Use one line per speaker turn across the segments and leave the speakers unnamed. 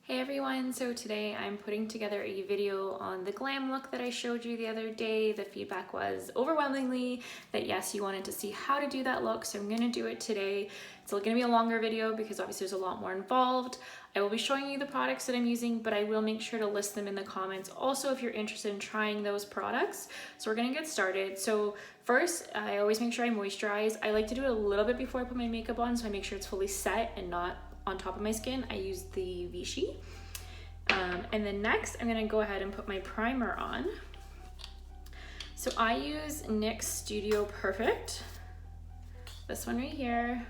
Hey everyone, so today I'm putting together a video on the glam look that I showed you the other day. The feedback was overwhelmingly that yes, you wanted to see how to do that look, so I'm going to do it today. It's going to be a longer video because obviously there's a lot more involved. I will be showing you the products that I'm using, but I will make sure to list them in the comments also if you're interested in trying those products. So we're going to get started. So first, I always make sure I moisturize. I like to do it a little bit before I put my makeup on, so I make sure it's fully set and not on top of my skin. I use the Vichy. And then next, I'm gonna go ahead and put my primer on. So I use NYX Studio Perfect, this one right here.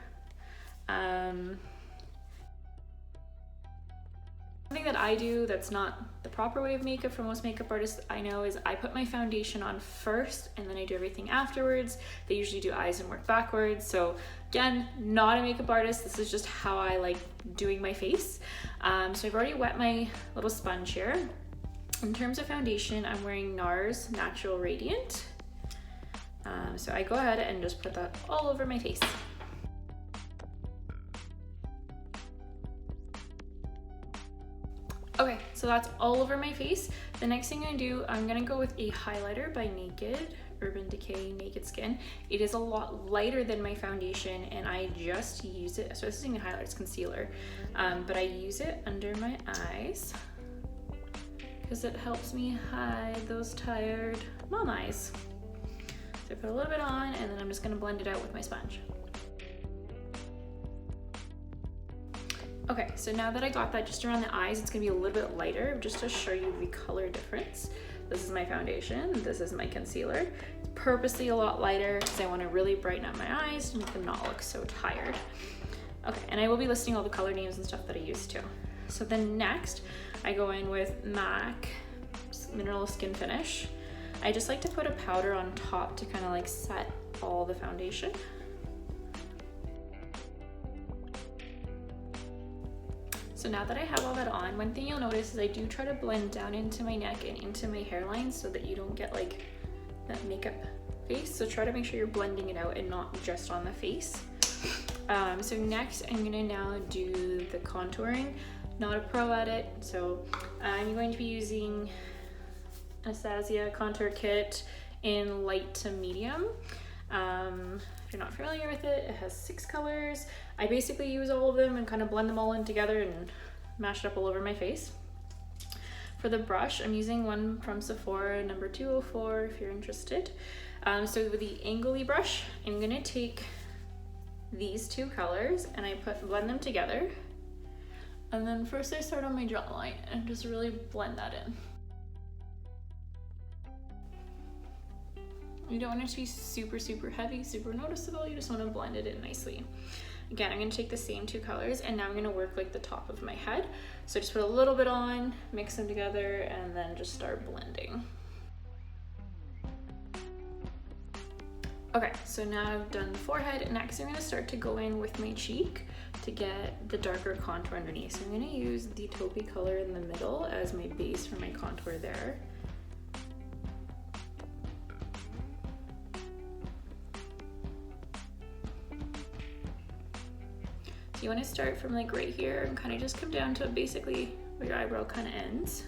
Something that I do that's not the proper way of makeup for most makeup artists I know is I put my foundation on first and then I do everything afterwards. They usually do eyes and work backwards. So again, not a makeup artist. This is just how I like doing my face. So I've already wet my little sponge here. In terms of foundation, I'm wearing NARS Natural Radiant. So I go ahead and just put that all over my face. Okay, so that's all over my face. The next thing I'm gonna do, I'm gonna go with a highlighter by Urban Decay Naked Skin. It is a lot lighter than my foundation and I just use it, so this isn't a highlighter, it's concealer, but I use it under my eyes because it helps me hide those tired mom eyes. So I put a little bit on and then I'm just gonna blend it out with my sponge. Okay, so now that I got that just around the eyes, it's gonna be a little bit lighter just to show you the color difference. This is my foundation, this is my concealer. It's purposely a lot lighter because I wanna really brighten up my eyes to make them not look so tired. Okay, and I will be listing all the color names and stuff that I use too. So then next, I go in with MAC Mineralized Skin Finish. I just like to put a powder on top to kind of like set all the foundation. So now that I have all that on, one thing you'll notice is I do try to blend down into my neck and into my hairline so that you don't get like that makeup face. So try to make sure you're blending it out and not just on the face. So next I'm gonna now do the contouring. Not a pro at it, so I'm going to be using Anastasia contour kit in light to medium. If you're not familiar with it, it has 6 colors. I basically use all of them and kind of blend them all in together and mash it up all over my face. For the brush, I'm using one from Sephora, number 204, if you're interested. So with the Angly brush, I'm gonna take these 2 colors and I blend them together. And then first I start on my jawline and just really blend that in. You don't want it to be super, super heavy, super noticeable. You just want to blend it in nicely. Again, I'm going to take the same 2 colors and now I'm going to work like the top of my head. So just put a little bit on, mix them together, and then just start blending. Okay, so now I've done the forehead. Next, I'm going to start to go in with my cheek to get the darker contour underneath. So I'm going to use the taupey color in the middle as my base for my contour there. You want to start from like right here and kind of just come down to basically where your eyebrow kind of ends.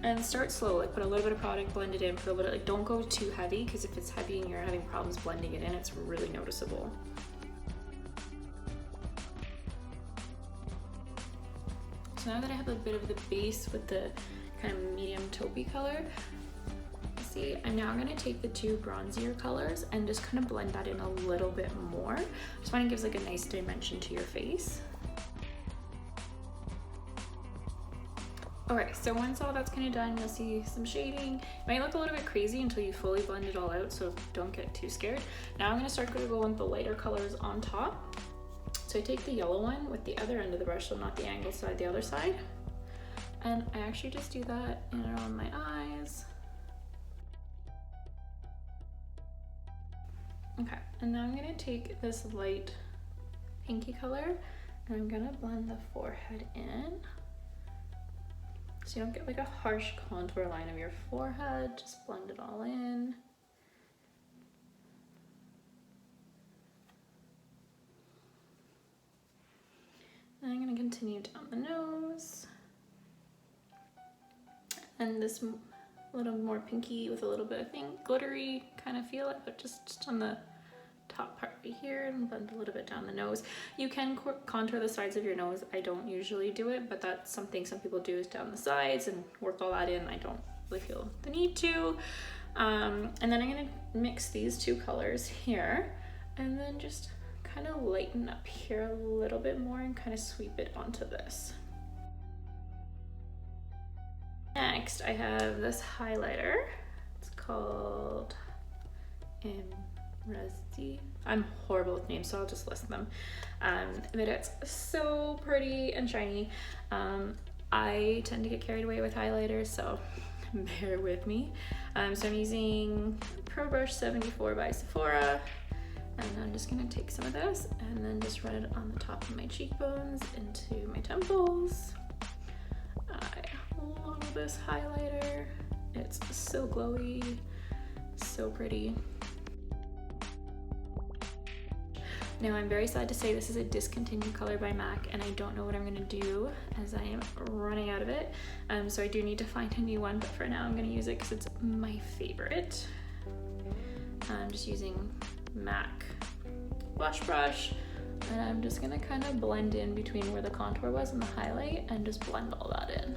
And start slow, like put a little bit of product, blend it in for a little, like don't go too heavy because if it's heavy and you're having problems blending it in, it's really noticeable. So now that I have a bit of the base with the kind of medium taupey color, I'm now going to take the 2 bronzier colors and just kind of blend that in a little bit more. Just find it gives like a nice dimension to your face. Okay, so once all that's kind of done, you'll see some shading. It might look a little bit crazy until you fully blend it all out, so don't get too scared. Now I'm going to start to go with the lighter colors on top. So I take the yellow one with the other end of the brush, so not the angled side, the other side. And I actually just do that in and around my eyes. Okay, and now I'm gonna take this light pinky color and I'm gonna blend the forehead in. So you don't get like a harsh contour line of your forehead, just blend it all in. continue down the nose. And this a little more pinky with a little bit of glittery kind of feel, but just on the top part right here, and blend a little bit down the nose. You can contour the sides of your nose. I don't usually do it, but that's something some people do, is down the sides and work all that in. I don't really feel the need to. And then I'm gonna mix these two colors here and then just kind of lighten up here a little bit more and kind of sweep it onto this. Next, I have this highlighter. It's called Amrezy. I'm horrible with names, so I'll just list them. But it's so pretty and shiny. I tend to get carried away with highlighters, so bear with me. So I'm using Pro Brush 74 by Sephora, and I'm just gonna take some of this and then just run it on the top of my cheekbones into my temples. I love this highlighter. It's so glowy, so pretty. Now I'm very sad to say this is a discontinued color by MAC, and I don't know what I'm gonna do as I am running out of it. So I do need to find a new one, but for now I'm gonna use it because it's my favorite. I'm just using MAC blush brush, and I'm just gonna kind of blend in between where the contour was and the highlight and just blend all that in.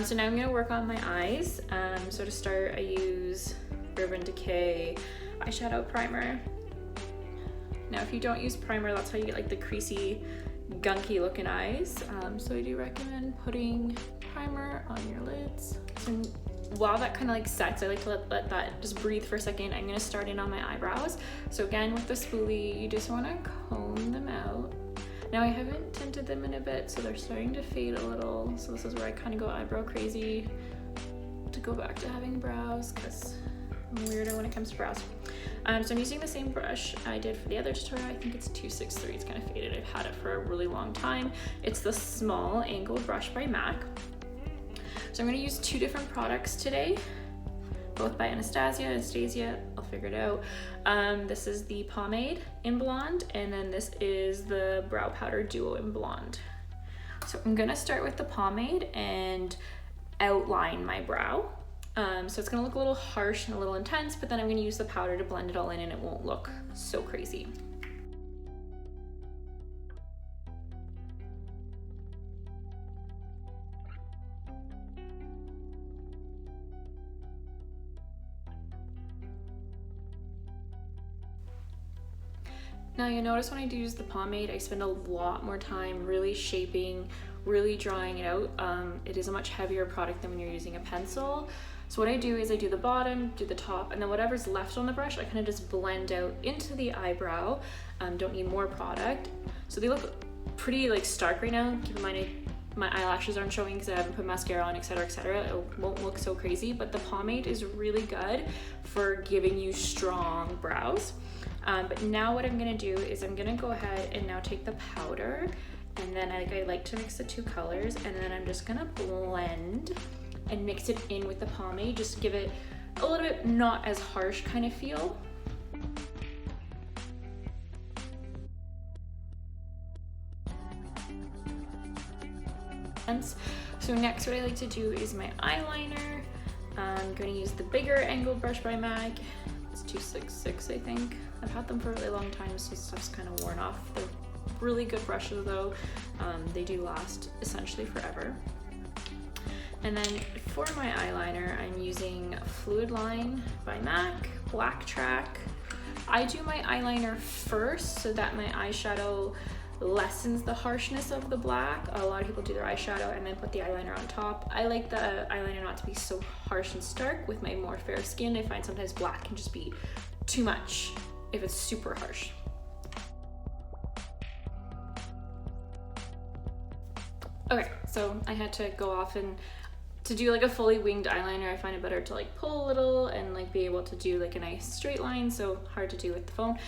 So now I'm gonna work on my eyes. So to start, I use Urban Decay eyeshadow primer. Now if you don't use primer, that's how you get like the creasy, gunky looking eyes. So I do recommend putting primer on your lids. So while that kind of like sets, I like to let that just breathe for a second. I'm gonna start in on my eyebrows. So again, with the spoolie, you just wanna comb them out. Now I haven't tinted them in a bit, so they're starting to fade a little. So this is where I kind of go eyebrow crazy to go back to having brows, because I'm a weirdo when it comes to brows. So I'm using the same brush I did for the other tutorial. I think it's 263, it's kind of faded. I've had it for a really long time. It's the small angled brush by MAC. So I'm gonna use two different products today, both by Anastasia, I'll figure it out. This is the Pomade in Blonde, and then this is the Brow Powder Duo in Blonde. So I'm gonna start with the Pomade and outline my brow. So it's gonna look a little harsh and a little intense, but then I'm gonna use the powder to blend it all in and it won't look so crazy. Now you'll notice when I do use the pomade, I spend a lot more time really shaping, really drawing it out. It is a much heavier product than when you're using a pencil. So what I do is I do the bottom, do the top, and then whatever's left on the brush, I kind of just blend out into the eyebrow. Don't need more product. So they look pretty like stark right now. Keep in mind my eyelashes aren't showing because I haven't put mascara on, etc, etc. It won't look so crazy, but the pomade is really good for giving you strong brows. But now what I'm gonna do is I'm gonna go ahead and now take the powder, and then I like to mix the two colors, and then I'm just gonna blend and mix it in with the pomade, just to give it a little bit not as harsh kind of feel. So next what I like to do is my eyeliner. I'm going to use the bigger angled brush by MAC. It's 266, I think. I've had them for a really long time, so stuff's kind of worn off. They're really good brushes though. They do last essentially forever. And then for my eyeliner, I'm using Fluidline by MAC, Blacktrack. I do my eyeliner first so that my eyeshadow lessens the harshness of the black. A lot of people do their eyeshadow and then put the eyeliner on top. I like the eyeliner not to be so harsh and stark. With my more fair skin, I find sometimes black can just be too much if it's super harsh. Okay, so I had to go off and to do like a fully winged eyeliner, I find it better to like pull a little and like be able to do like a nice straight line, so hard to do with the phone.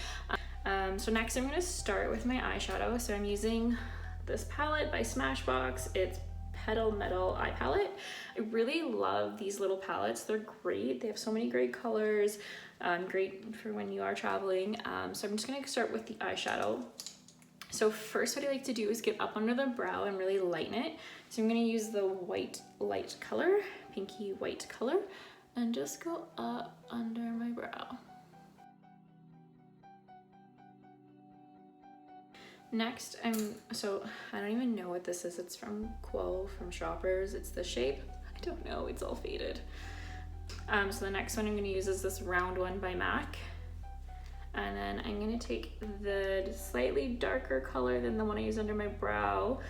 So next I'm gonna start with my eyeshadow. So I'm using this palette by Smashbox. It's Petal Metal eye palette. I really love these little palettes. They're great. They have so many great colors. Great for when you are traveling. So I'm just gonna start with the eyeshadow. So first what I like to do is get up under the brow and really lighten it. So I'm gonna use the white light color, pinky white color, and just go up under my brow. Next, so I don't even know what this is. It's from Quo, from Shoppers. It's the shape. I don't know, it's all faded. So the next one I'm gonna use is this round one by MAC. And then I'm gonna take the slightly darker color than the one I use under my brow.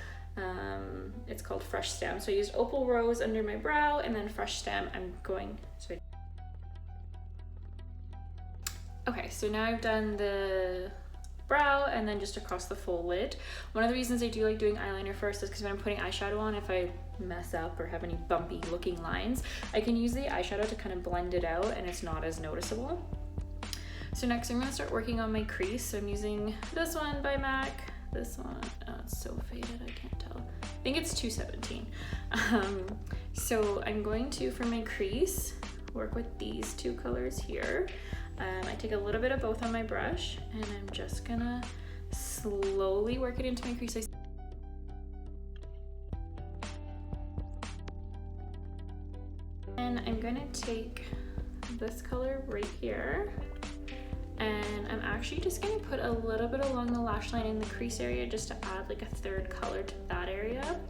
It's called Fresh Stem. So I used Opal Rose under my brow, and then Fresh Stem Okay, so now I've done the brow and then just across the full lid. One of the reasons I do like doing eyeliner first is because when I'm putting eyeshadow on, if I mess up or have any bumpy looking lines, I can use the eyeshadow to kind of blend it out and it's not as noticeable. So next I'm going to start working on my crease. So I'm using this one by MAC, this one, oh it's so faded I can't tell. I think it's 217. So I'm going to, for my crease, work with these two colors here. I take a little bit of both on my brush and I'm just gonna slowly work it into my crease. And I'm gonna take this color right here and I'm actually just gonna put a little bit along the lash line in the crease area just to add like a third color to that area.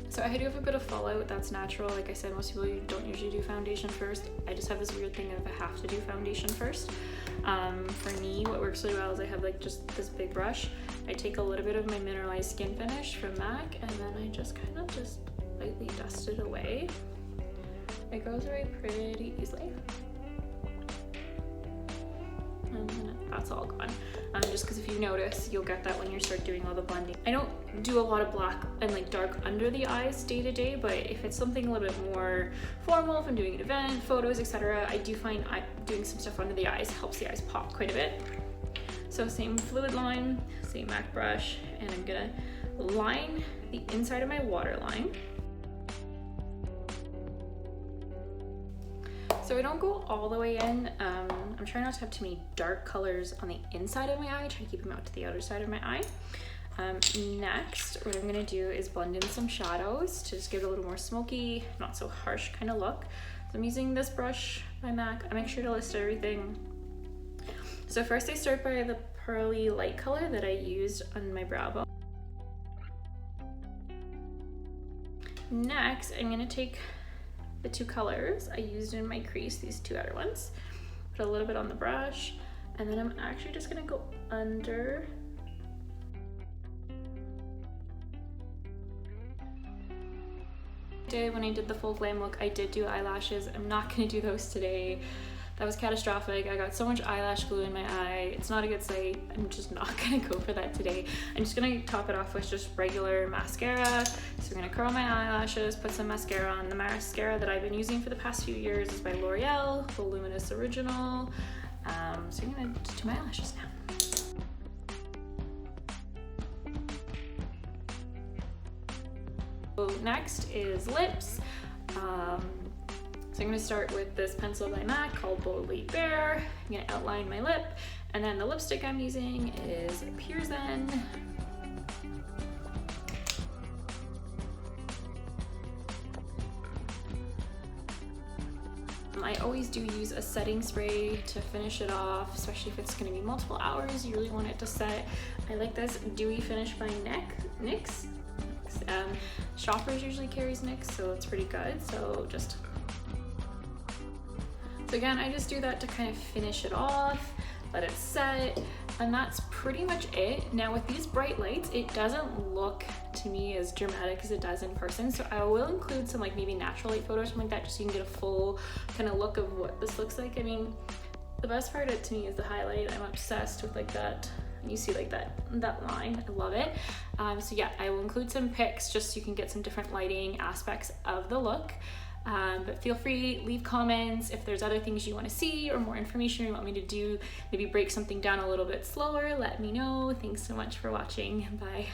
So I do have a bit of fallout, that's natural. Like I said, most people don't usually do foundation first. I just have this weird thing of I have to do foundation first. For me, what works really well is I have like just this big brush. I take a little bit of my Mineralized Skin Finish from MAC and then I just kind of just lightly dust it away. It goes away pretty easily. And then that's all gone. Just because if you notice, you'll get that when you start doing all the blending. I don't do a lot of black and like dark under the eyes day to day, but if it's something a little bit more formal, if I'm doing an event, photos, etc., I do find doing some stuff under the eyes helps the eyes pop quite a bit. So same Fluidline, same MAC brush, and I'm gonna line the inside of my waterline. So I don't go all the way in. I'm trying not to have too many dark colors on the inside of my eye. I try to keep them out to the outer side of my eye. Next, what I'm gonna do is blend in some shadows to just give it a little more smoky, not so harsh kind of look. So I'm using this brush by MAC. I make sure to list everything. So first I start by the pearly light color that I used on my brow bone. Next, I'm gonna take the two colors I used in my crease, these two outer ones, put a little bit on the brush, and then I'm actually just gonna go under. When I did the full glam look, I did do eyelashes. I'm not gonna do those today. That was catastrophic. I got so much eyelash glue in my eye. It's not a good sight. I'm just not gonna go for that today. I'm just gonna top it off with just regular mascara. So I'm gonna curl my eyelashes, put some mascara on. The mascara that I've been using for the past few years is by L'Oreal, Voluminous Original. So I'm gonna do my eyelashes now. So next is lips. So I'm gonna start with this pencil by MAC called Boldly Bare. I'm gonna outline my lip, and then the lipstick I'm using is Pure Zen. I always do use a setting spray to finish it off, especially if it's gonna be multiple hours, you really want it to set. I like this Dewy Finish by NYX. Shoppers usually carries NYX, so it's pretty good. So again, I just do that to kind of finish it off, let it set, and that's pretty much it. Now with these bright lights, it doesn't look to me as dramatic as it does in person, so I will include some like maybe natural light photos, something like that, just so you can get a full kind of look of what this looks like. I mean, the best part of it to me is the highlight. I'm obsessed with like that. You see like that line, I love it. So yeah, I will include some pics just so you can get some different lighting aspects of the look. But feel free, leave comments if there's other things you want to see or more information you want me to do, maybe break something down a little bit slower, let me know. Thanks so much for watching, bye.